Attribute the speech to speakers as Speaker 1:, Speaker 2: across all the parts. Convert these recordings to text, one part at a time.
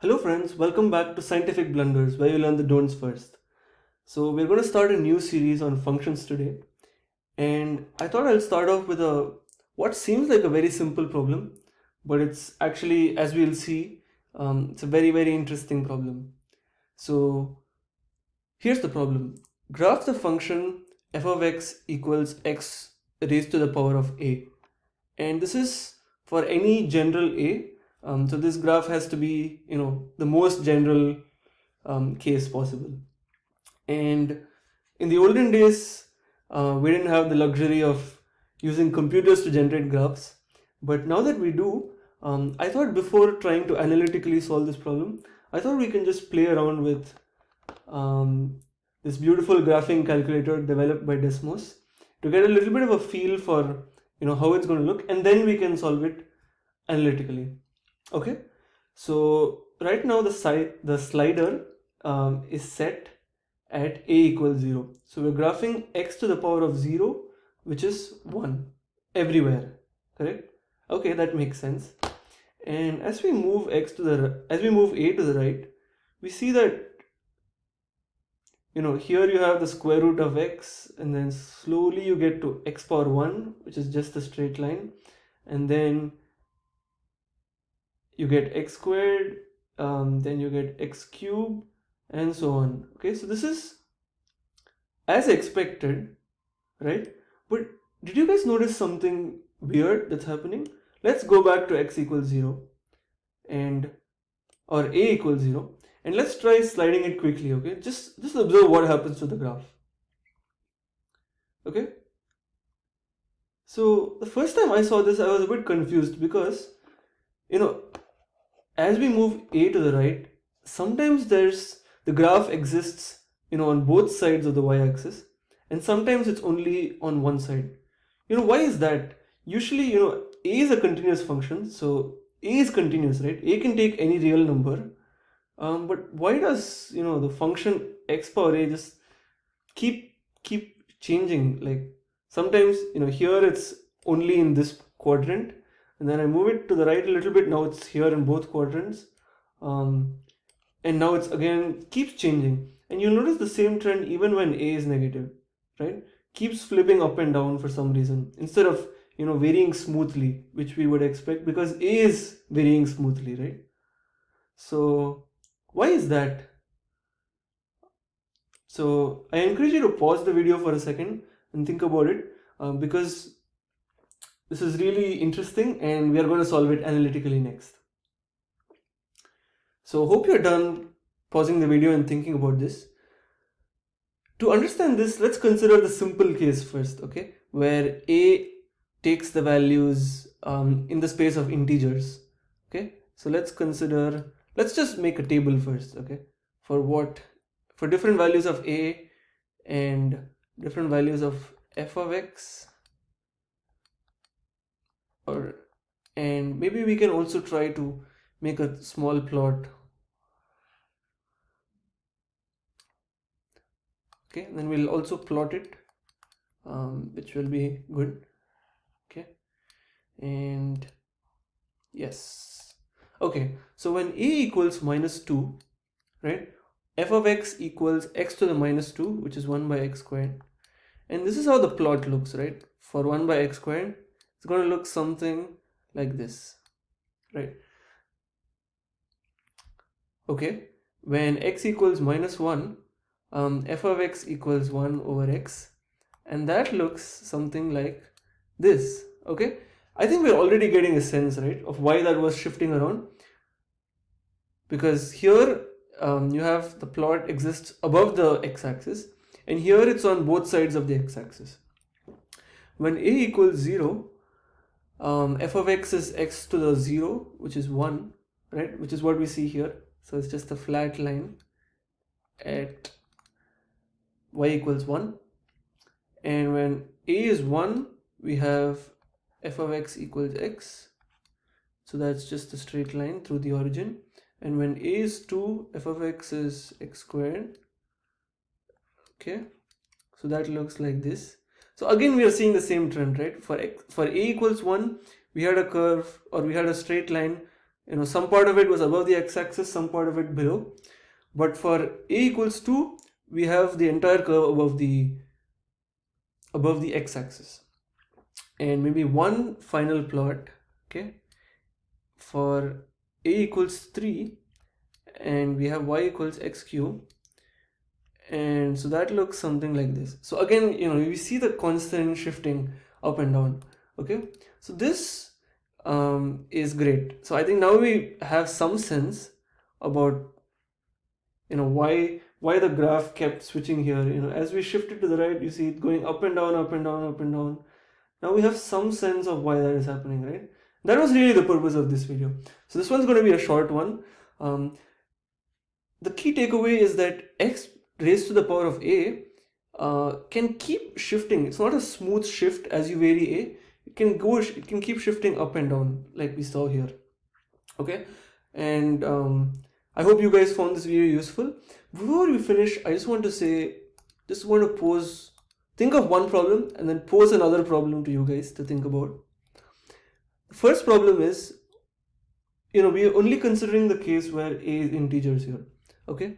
Speaker 1: Hello friends, welcome back to Scientific Blunders where you learn the don'ts first. So we're going to start a new series on functions today, and I thought I'll start off with a what seems like a very simple problem, but it's actually, as we'll see, it's a very interesting problem. So here's the problem. Graph the function f of x equals x raised to the power of a, and this is for any general a. So this graph has to be, the most general case possible. And in the olden days, we didn't have the luxury of using computers to generate graphs. But now that we do, I thought before trying to analytically solve this problem, I thought we can just play around with um, this beautiful graphing calculator developed by Desmos to get a little bit of a feel for how it's going to look, and then we can solve it analytically. Okay, so right now the slider is set at a equals 0. So we're graphing x to the power of 0, which is 1 everywhere, correct? Okay, that makes sense. And as we move a to the right, we see that here you have the square root of x, and then slowly you get to x power 1, which is just a straight line, and then you get x squared, then you get x cubed, and so on. Okay, so this is as expected, right? But did you guys notice something weird that's happening? Let's go back to x equals 0 and or a equals 0, and let's try sliding it quickly. Okay, just observe what happens to the graph. Okay, so the first time I saw this I was a bit confused because as we move a to the right, sometimes the graph exists on both sides of the y-axis, and sometimes it's only on one side. Why is that? Usually a is a continuous function, so a is continuous, right? A can take any real number, but why does the function x power a just keep changing? Like sometimes here it's only in this quadrant, and then I move it to the right a little bit, now it's here in both quadrants, and now it's again keeps changing. And you'll notice the same trend even when a is negative, right? Keeps flipping up and down for some reason instead of varying smoothly, which we would expect because a is varying smoothly, right? So why is that? So I encourage you to pause the video for a second and think about it, because this is really interesting and we are going to solve it analytically next. So hope you're done pausing the video and thinking about this. To understand this, let's consider the simple case first, okay, where a takes the values in the space of integers. Okay, so let's just make a table first, okay, for different values of a and different values of f of x, and maybe we can also try to make a small plot. Okay, then we'll also plot it, which will be good. Okay, and yes, okay, so when a equals -2, right, f of x equals x to the -2, which is 1 by x squared, and this is how the plot looks, right? For 1 by x squared, it's going to look something like this, right? Okay, when x equals -1, f of x equals 1 over x, and that looks something like this. Okay, I think we're already getting a sense, right, of why that was shifting around, because here you have the plot exists above the x-axis, and here it's on both sides of the x-axis. When a equals 0, f of x is x to the 0, which is 1, right, which is what we see here. So it's just a flat line at y equals 1, and when a is 1, we have f of x equals x, so that's just a straight line through the origin. And when a is 2, f of x is x squared. Okay, so that looks like this. So again we are seeing the same trend, right? For a equals 1, we had a curve, or we had a straight line some part of it was above the x-axis, some part of it below. But for a equals 2, we have the entire curve above the x-axis. And maybe one final plot, okay, for a equals 3, and we have y equals x cube, and so that looks something like this. So again, we see the constant shifting up and down. Okay, so this is great. So I think now we have some sense about why the graph kept switching here. As we shifted to the right, you see it going up and down, up and down, up and down. Now we have some sense of why that is happening, right? That was really the purpose of this video. So this one's going to be a short one. The key takeaway is that x raised to the power of a can keep shifting. It's not a smooth shift as you vary a. It can keep shifting up and down like we saw here. Okay, and I hope you guys found this video useful. Before we finish, I just want to pose. Think of one problem and then pose another problem to you guys to think about. The first problem is, we are only considering the case where a is integers here. Okay,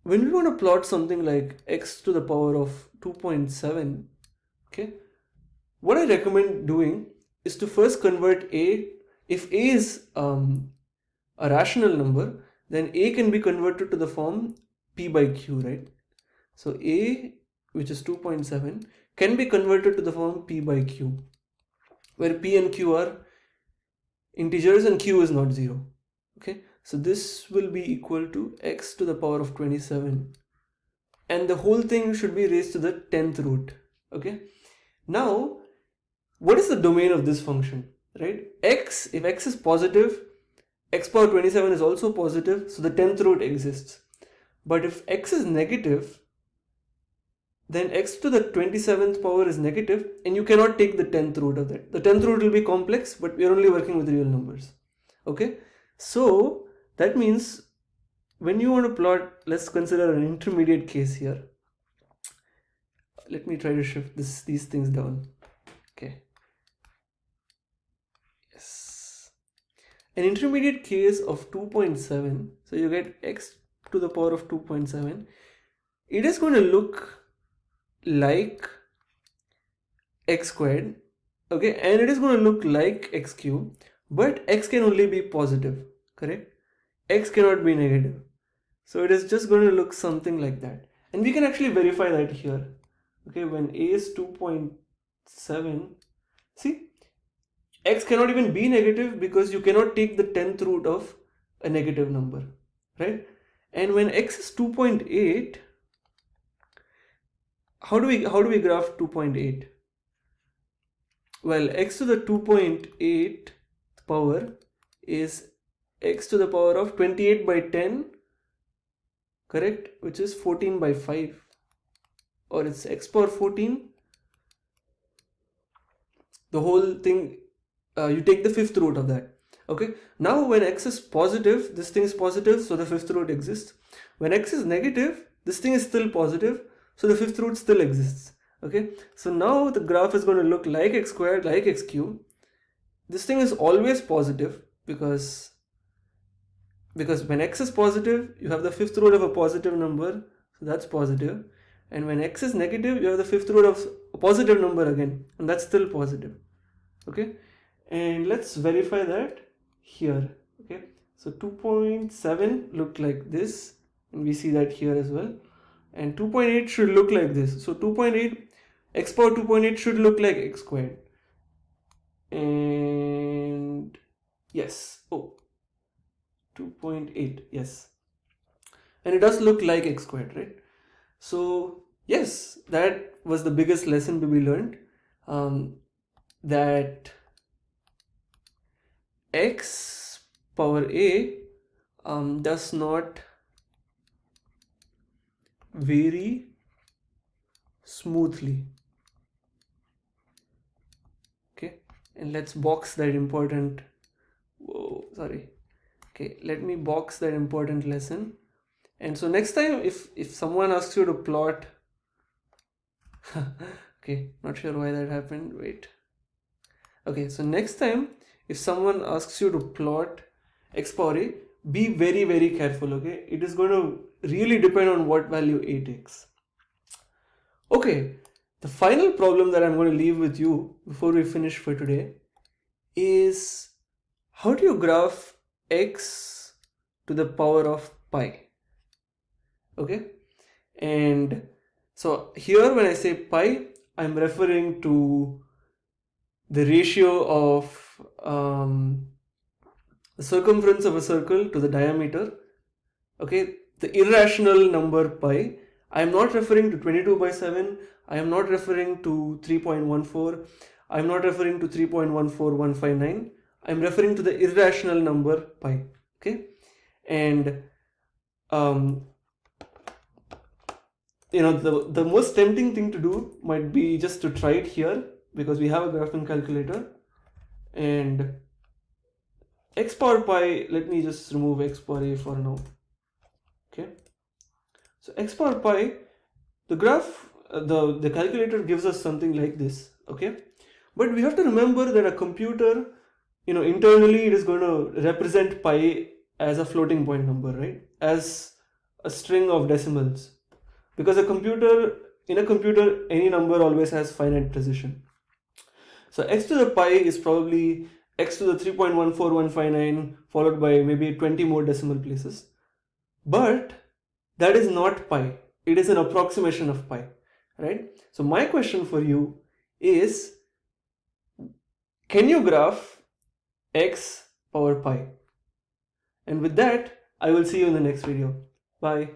Speaker 1: when we want to plot something like x to the power of 2.7, okay, what I recommend doing is to first convert a. If a is a rational number, then a can be converted to the form p by q, right? So a, which is 2.7, can be converted to the form p by q, where p and q are integers and q is not 0. Okay, so this will be equal to x to the power of 27, and the whole thing should be raised to the 10th root. Okay, now what is the domain of this function, right? If x is positive, x power 27 is also positive, so the 10th root exists. But if x is negative, then x to the 27th power is negative, and you cannot take the 10th root of that. The 10th root will be complex, but we are only working with real numbers. Okay, so that means when you want to plot, let's consider an intermediate case here. Let me try to shift these things down. Okay, yes, an intermediate case of 2.7, so you get x to the power of 2.7. It is going to look like x squared, okay, and it is going to look like x cube, but x can only be positive, correct? X cannot be negative, so it is just going to look something like that, and we can actually verify that here. Okay, when a is 2.7, see, x cannot even be negative because you cannot take the 10th root of a negative number, right? And when x is 2.8, how do we graph 2.8? Well, x to the 2.8 power is x to the power of 28 by 10, correct, which is 14 by 5, or it's x power 14. The whole thing, you take the 5th root of that. Okay, now when x is positive, this thing is positive, so the 5th root exists. When x is negative, this thing is still positive, so the 5th root still exists. Okay, so now the graph is going to look like x squared, like x cubed. This thing is always positive because when x is positive, you have the 5th root of a positive number, so that's positive. And when x is negative, you have the 5th root of a positive number again, and that's still positive. Okay, and let's verify that here. Okay, so 2.7 looked like this, and we see that here as well. And 2.8 should look like this. So 2.8, x power 2.8 should look like x squared. And yes, 2.8, yes. And it does look like x squared, right? So yes, that was the biggest lesson to be learned. That x power a does not vary smoothly. Okay, and let's box that important, okay, let me box that important lesson. And so next time if someone asks you to plot okay, not sure why that happened, wait. Okay, so next time if someone asks you to plot x power a, be very, very careful, okay? It is going to really depend on what value a takes. Okay, the final problem that I'm going to leave with you before we finish for today is how do you graph x to the power of pi? Okay, and so here when I say pi, I'm referring to the ratio of the circumference of a circle to the diameter. Okay, the irrational number pi. I am not referring to 22/7. I am not referring to 3.14. I am not referring to 3.14159. I am referring to the irrational number pi. Okay, and the most tempting thing to do might be just to try it here, because we have a graphing calculator, and x power pi, let me just remove x power a for now. Okay, so x power pi, the graph, the calculator gives us something like this. Okay, but we have to remember that a computer, internally it is going to represent pi as a floating point number, right, as a string of decimals, because in a computer any number always has finite precision. So x to the pi is probably x to the 3.14159 followed by maybe 20 more decimal places. But that is not pi. It is an approximation of pi, right? So my question for you is, can you graph x power pi? And with that, I will see you in the next video. Bye.